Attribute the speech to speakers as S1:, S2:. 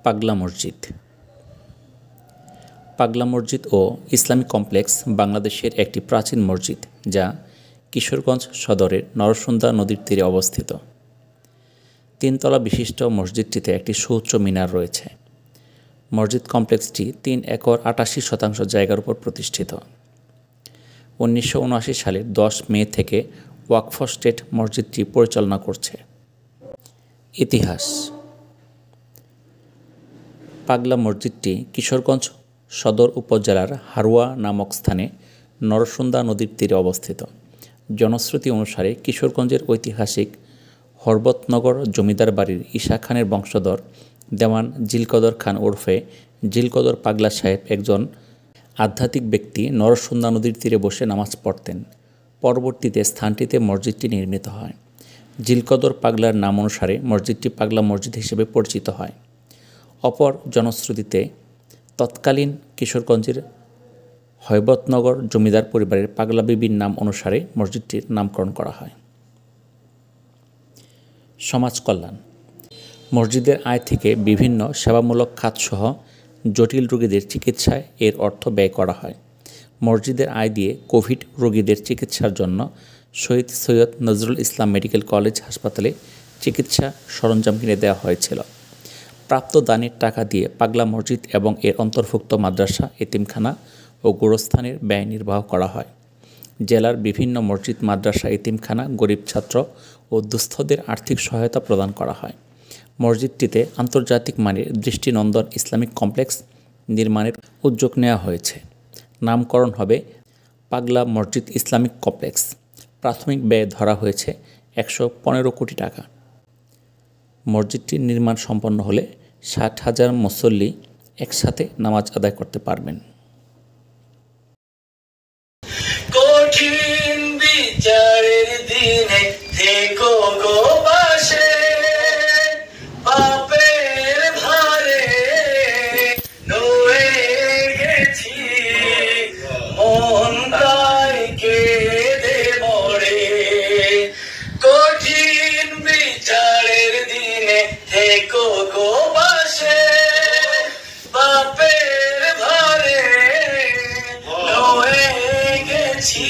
S1: পাগলা মসজিদ। পাগলা মসজিদ ও ইসলামিক কমপ্লেক্স বাংলাদেশের একটি প্রাচীন মসজিদ যা কিশোরগঞ্জ সদরের নরসুন্দা নদীর তীরে অবস্থিত। তিনতলা বিশিষ্ট মসজিদটিতে একটি সুউচ্চ মিনার রয়েছে। মসজিদ কমপ্লেক্সটি 3 একর 88% জায়গার উপর প্রতিষ্ঠিত। 1979 সালের 10 মে থেকে ওয়াকফ স্টেট মসজিদটি পরিচালনা করছে। ইতিহাস। পাগলা মসজিদটি কিশোরগঞ্জ সদর উপজেলার হারোয়া নামক স্থানে নরসুন্দা নদীর তীরে অবস্থিত। জনশ্রুতি অনুসারে কিশোরগঞ্জের ঐতিহাসিক হরবতনগর জমিদার বাড়ির ঈশা খানের বংশধর দেওয়ান জিলকদর খান ওরফে জিলকদর পাগলা সাহেব একজন আধ্যাত্মিক ব্যক্তি নরসুন্দা নদীর তীরে বসে নামাজ পড়তেন। পরবর্তীতে স্থানটিতে মসজিদটি নির্মিত হয়। জিলকদর পাগলার নাম অনুসারে মসজিদটি পাগলা মসজিদ হিসেবে পরিচিত হয়। অপর জনশ্রুতিতে তৎকালীন কিশোরগঞ্জের হরবতনগর জমিদার পরিবারের পাগলা বিবির নাম অনুসারে মসজিদটির নামকরণ করা হয়। সমাজ কল্যাণ। মসজিদের আয় থেকে বিভিন্ন সেবামূলক খাতসহ জটিল রোগীদের চিকিৎসায় এর অর্থ ব্যয় করা হয়। মসজিদের আয় দিয়ে কোভিড রোগীদের চিকিৎসার জন্য শহীদ সৈয়দ নজরুল ইসলাম মেডিকেল কলেজ হাসপাতালে চিকিৎসা সরঞ্জাম কিনে দেওয়া হয়েছিল। প্রাপ্ত দানের টাকা দিয়ে পাগলা মসজিদ এবং এর অন্তর্ভুক্ত মাদ্রাসা, এতিমখানা ও গোরস্থানের ব্যয় নির্বাহ করা হয়। জেলার বিভিন্ন মসজিদ, মাদ্রাসা, এতিমখানা, গরিব ছাত্র ও দুস্থদের আর্থিক সহায়তা প্রদান করা হয়। মসজিদটিতে আন্তর্জাতিক মানের দৃষ্টিনন্দন ইসলামিক কমপ্লেক্স নির্মাণের উদ্যোগ নেওয়া হয়েছে। নামকরণ হবে পাগলা মসজিদ ইসলামিক কমপ্লেক্স। প্রাথমিক ব্যয় ধরা হয়েছে 115 কোটি টাকা। মসজিদটির নির্মাণ সম্পন্ন হলে 60,000 মুসল্লি একসাথে নামাজ আদায় করতে পারবেন।
S2: কঠিন বিচারের দিনে থেকো গো পাশে, পাপের ভারে নুয়ে গেছি, মন তাই কেঁদে মরে। কঠিন বিচারের দিনে থেকো গো পাশে, পাপের ভারে নুয়ে গেছি,